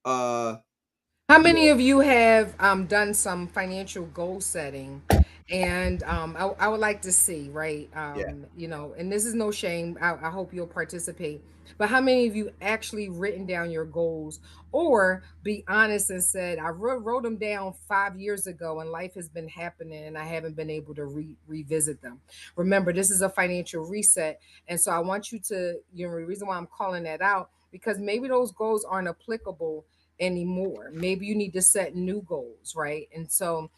uh How you many know of you have done some financial goal setting? And I would like to see, right? yeah. And this is no shame. I hope you'll participate. But how many of you actually written down your goals or be honest and said, I wrote them down 5 years ago and life has been happening and I haven't been able to revisit them? Remember, this is a financial reset. And so I want you to, the reason why I'm calling that out, because maybe those goals aren't applicable anymore. Maybe you need to set new goals, right? And so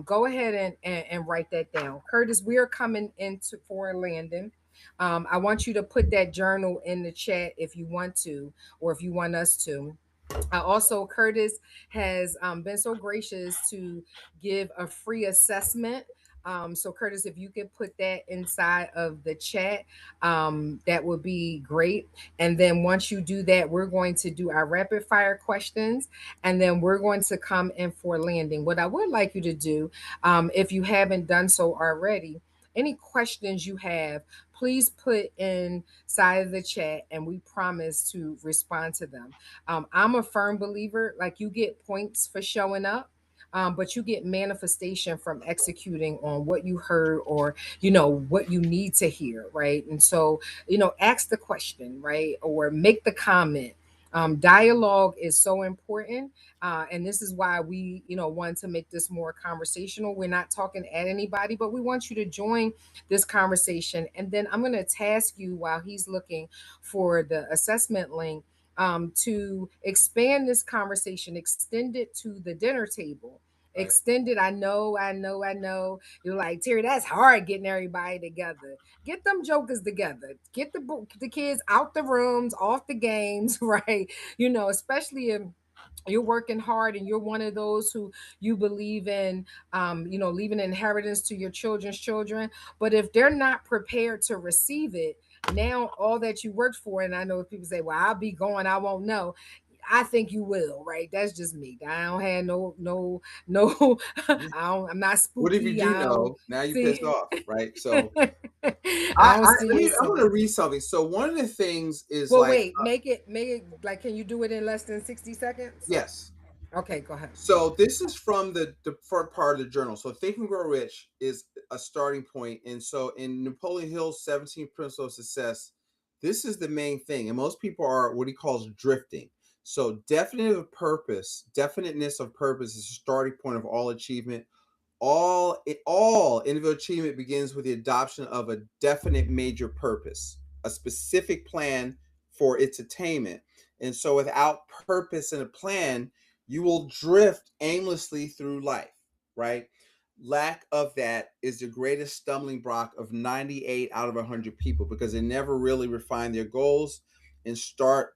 go ahead and write that down. Curtis, we are coming into for a landing. I want you to put that journal in the chat if you want to, or if you want us to. Also, Curtis has been so gracious to give a free assessment. So, Curtis, if you could put that inside of the chat, that would be great. And then once you do that, we're going to do our rapid fire questions, and then we're going to come in for landing. What I would like you to do, if you haven't done so already, any questions you have, please put inside of the chat, and we promise to respond to them. I'm a firm believer, like you get points for showing up. But you get manifestation from executing on what you heard or what you need to hear, right? And so ask the question, right, or make the comment. Dialogue is so important, and this is why we want to make this more conversational. We're not talking at anybody, but we want you to join this conversation. And then I'm going to task you while he's looking for the assessment link, to expand this conversation, extend it to the dinner table. Right. Extend it. I know. You're like, Terry, that's hard getting everybody together. Get them jokers together. Get the kids out the rooms, off the games, right? Especially if you're working hard and you're one of those who you believe in, leaving an inheritance to your children's children. But if they're not prepared to receive it, now all that you worked for, and I know people say, well, I'll be going, I won't know. I think you will, right? That's just me. I don't have no. I'm not What if you spooky. do I don't know? Now you pissed see. off, right? So I don't see it. I'm So, gonna read something. So one of the things is well, like, wait. Make it like. Can you do it in less than 60 seconds? yes. Okay, go ahead. So this is from the front part of the journal. So Think and Grow Rich is a starting point, and so in Napoleon Hill's 17 Principles of Success, this is the main thing. And most people are what he calls drifting. So definiteness of purpose is the starting point of all achievement. All individual achievement begins with the adoption of a definite major purpose, a specific plan for its attainment. And so without purpose and a plan, you will drift aimlessly through life, right? Lack of that is the greatest stumbling block of 98 out of 100 people because they never really refine their goals and start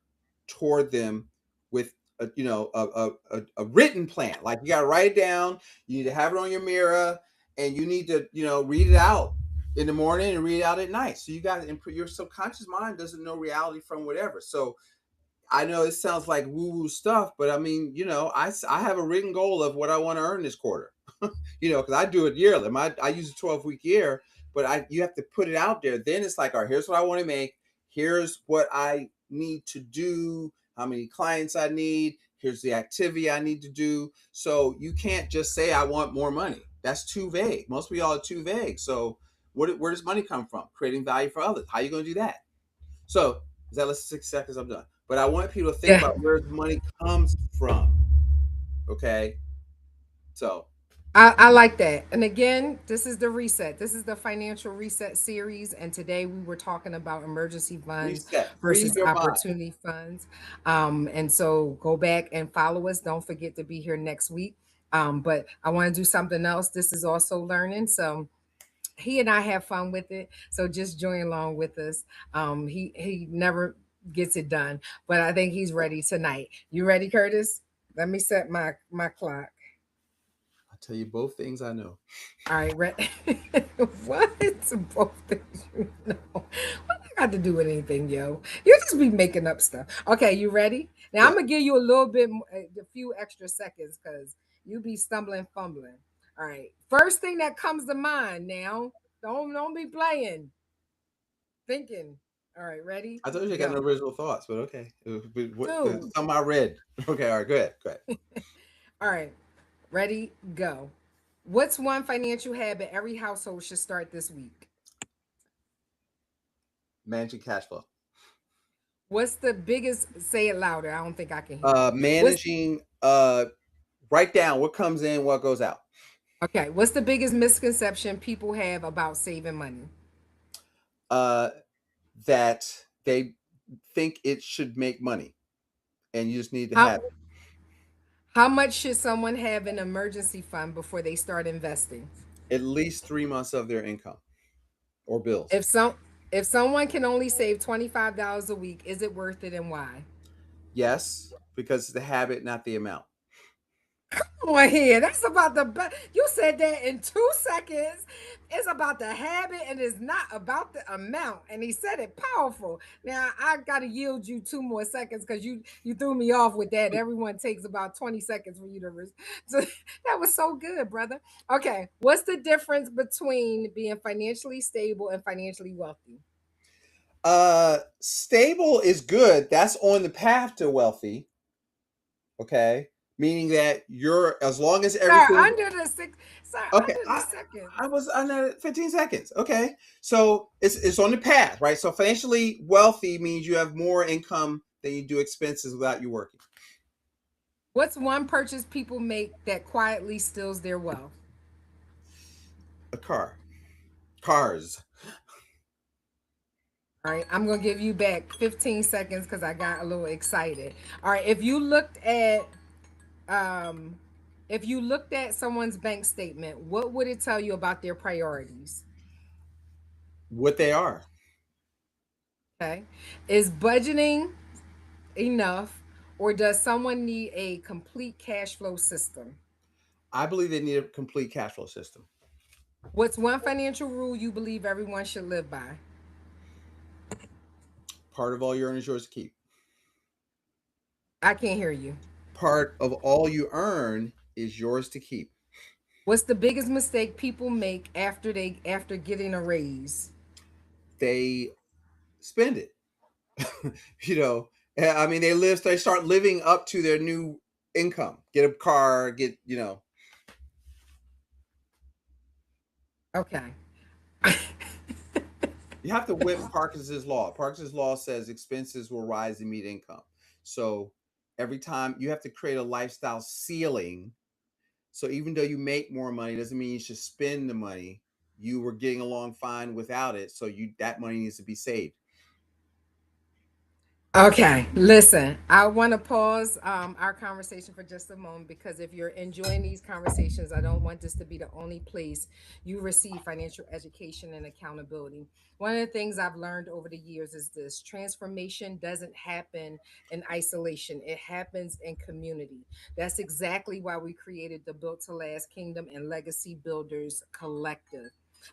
toward them with a written plan. Like you got to write it down, you need to have it on your mirror, and you need to read it out in the morning and read it out at night. So you got to improve. Your subconscious mind doesn't know reality from whatever. So I know it sounds like woo woo stuff, but I mean, I have a written goal of what I want to earn this quarter. Because I do it yearly. I use a 12-week year, but you have to put it out there. Then it's like, all right, here's what I want to make. Here's what I need to do. How many clients I need. Here's the activity I need to do. So you can't just say I want more money. That's too vague. Most of y'all are too vague. So where does money come from? Creating value for others. How are you going to do that? So is that less than 6 seconds? I'm done. But I want people to think Yeah. about where the money comes from. Okay. So I like that. And again, this is the reset. This is the financial reset series. And today we were talking about emergency funds reset. Free versus your mind. opportunity funds. And so go back and follow us. Don't forget to be here next week. But I want to do something else. This is also learning. So he and I have fun with it. So just join along with us. He never gets it done, but I think he's ready tonight. You ready, Curtis? Let me set my clock. I'll tell you both things I know. All right, what? Both things you know. What I got to do with anything, yo? You just be making up stuff. Okay, you ready? Now I'm Yeah. gonna give you a little bit, a few extra seconds, because you be stumbling, fumbling. All right. First thing that comes to mind now. Don't be playing, thinking. All right, ready? I told you I got no Go. original thoughts, but okay. Two. Some I read. Okay, all right, go ahead. Go ahead. All right, ready? Go. What's one financial habit every household should start this week? Managing cash flow. What's the biggest? Say it louder. I don't think I can hear you. What's Managing write down what comes in, what goes out. okay? What's the biggest misconception people have about saving money? Uh that they think it should make money and you just need to How have it. how much should someone have in emergency fund before they start investing? At least 3 months of their income or bills. If some if someone can only save $25 a week, is it worth it and why? Yes, because it's the habit, not the amount. On here. That's about you said that in 2 seconds. It's about the habit and it's not about the amount. And he said it powerful. Now I gotta yield you 2 more seconds because you threw me off with that. Everyone takes about 20 seconds for you to so that was so good, brother. Okay. What's the difference between being financially stable and financially wealthy? Stable is good. That's on the path to wealthy. Okay, meaning that you're as long as Sir, everything. under the six, sir, Okay, under the I seconds. was under 15 seconds. Okay, so it's on the path, right? So financially wealthy means you have more income than you do expenses without you working. What's one purchase people make that quietly steals their wealth? A car, cars. All right, I'm gonna give you back 15 seconds because I got a little excited. All right, um if you looked at someone's bank statement, what would it tell you about their priorities? What they are. Okay. Is budgeting enough or does someone need a complete cash flow system? I believe they need a complete cash flow system. What's one financial rule you believe everyone should live by? Part of all you earn is yours to keep. I can't hear you. Part of all you earn is yours to keep. What's the biggest mistake people make after getting a raise? They spend it. you know, I mean, they start living up to their new income. Get a car, Okay. you have to whip Parkinson's law. Parkinson's law says expenses will rise to meet income. So every time you have to create a lifestyle ceiling. So even though you make more money, doesn't mean you should spend the money. You were getting along fine without it. So that money needs to be saved. Okay, listen, I want to pause our conversation for just a moment because if you're enjoying these conversations, I don't want this to be the only place you receive financial education and accountability. One of the things I've learned over the years is this: transformation doesn't happen in isolation, it happens in community. That's exactly why we created the Built to Last Kingdom and Legacy Builders Collective.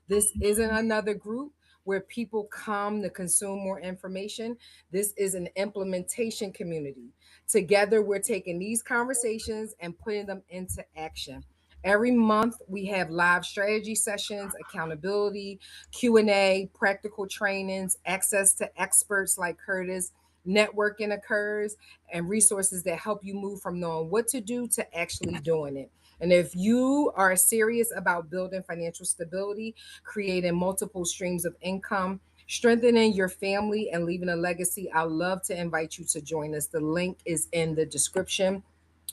This isn't another group. where people come to consume more information. This is an implementation community. Together, we're taking these conversations and putting them into action. Every month, we have live strategy sessions, accountability, Q&A, practical trainings, access to experts like Curtis. Networking occurs and resources that help you move from knowing what to do to actually doing it. And if you are serious about building financial stability, creating multiple streams of income, strengthening your family, and leaving a legacy, I'd love to invite you to join us. The link is in the description.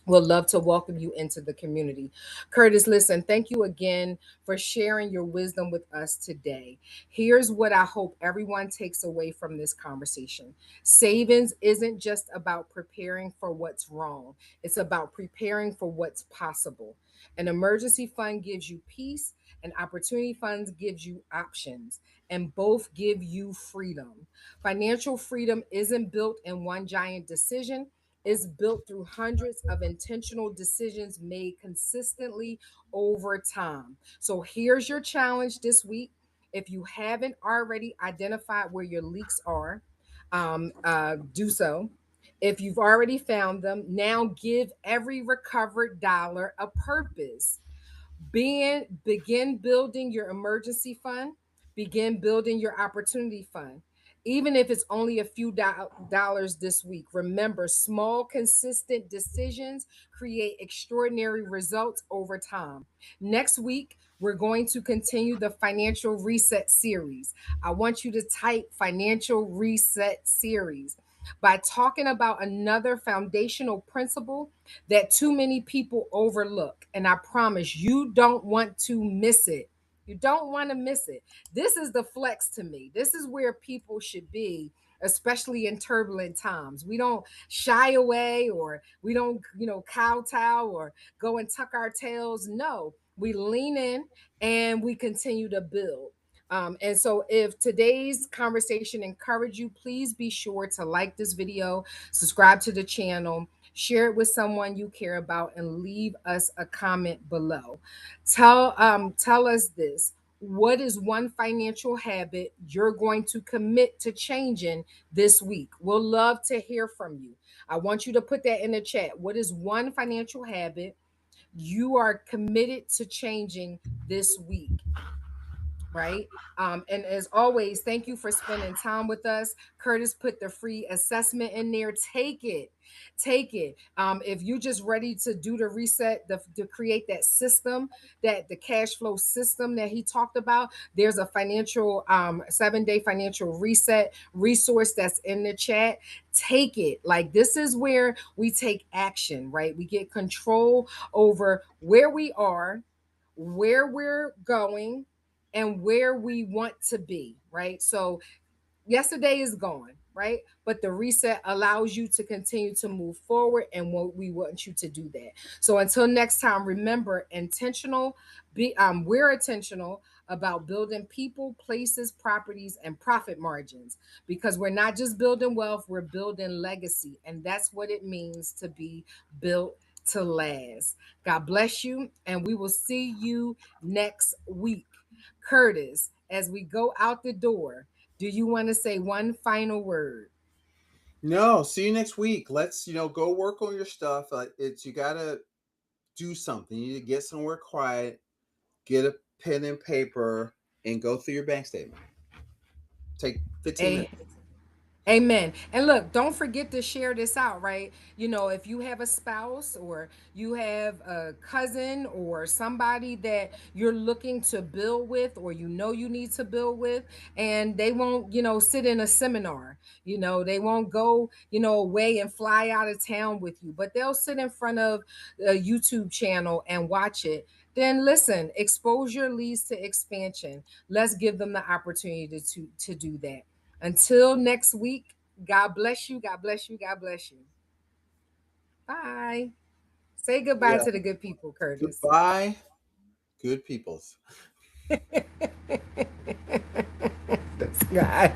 We'll love to welcome you into the community. Curtis, listen, thank you again for sharing your wisdom with us today. Here's what I hope everyone takes away from this conversation: savings isn't just about preparing for what's wrong, it's about preparing for what's possible. An emergency fund gives you peace, and opportunity funds gives you options, and both give you freedom. Financial freedom isn't built in one giant decision, is built through hundreds of intentional decisions made consistently over time. So here's your challenge this week. If you haven't already identified where your leaks are, do so. If you've already found them, now give every recovered dollar a purpose. Begin building your emergency fund, begin building your opportunity fund. Even if it's only a few dollars this week, remember, small consistent decisions create extraordinary results over time. Next week, we're going to continue the financial reset series. I want you to type financial reset series by talking about another foundational principle that too many people overlook. And I promise you don't want to miss it. You don't want to miss it. This is the flex to me. This is where people should be, especially in turbulent times. We don't shy away, or we don't, kowtow or go and tuck our tails. No, we lean in and we continue to build. And so, if today's conversation encouraged you, please be sure to like this video, subscribe to the channel, share it with someone you care about, and leave us a comment below. Tell us this: what is one financial habit you're going to commit to changing this week? We'll love to hear from you. I want you to put that in the chat. What is one financial habit you are committed to changing this week? Right? And as always, thank you for spending time with us. Curtis put the free assessment in there. Take it. Take it. If you're just ready to do the reset, to create that system, that the cash flow system that he talked about, there's a financial 7-day financial reset resource that's in the chat. Take it. Like, this is where we take action, right? We get control over where we are, where we're going, and where we want to be, right? So yesterday is gone, right? But the reset allows you to continue to move forward, and we want you to do that. So until next time, remember, we're intentional about building people, places, properties, and profit margins, because we're not just building wealth, we're building legacy, and that's what it means to be built to last. God bless you, and we will see you next week. Curtis, as we go out the door, do you want to say one final word? No, see you next week. Let's, go work on your stuff. It's you gotta do something. You need to get somewhere quiet, get a pen and paper, and go through your bank statement. Take 15 A minutes. Amen. And look, don't forget to share this out, right? If you have a spouse, or you have a cousin, or somebody that you're looking to build with, or you need to build with, and they won't, sit in a seminar, they won't go, away and fly out of town with you, but they'll sit in front of a YouTube channel and watch it. Then listen, exposure leads to expansion. Let's give them the opportunity to do that. Until next week, God bless you. God bless you. God bless you. Bye. Say goodbye Yeah. to the good people, Curtis. Goodbye, good peoples. That's right.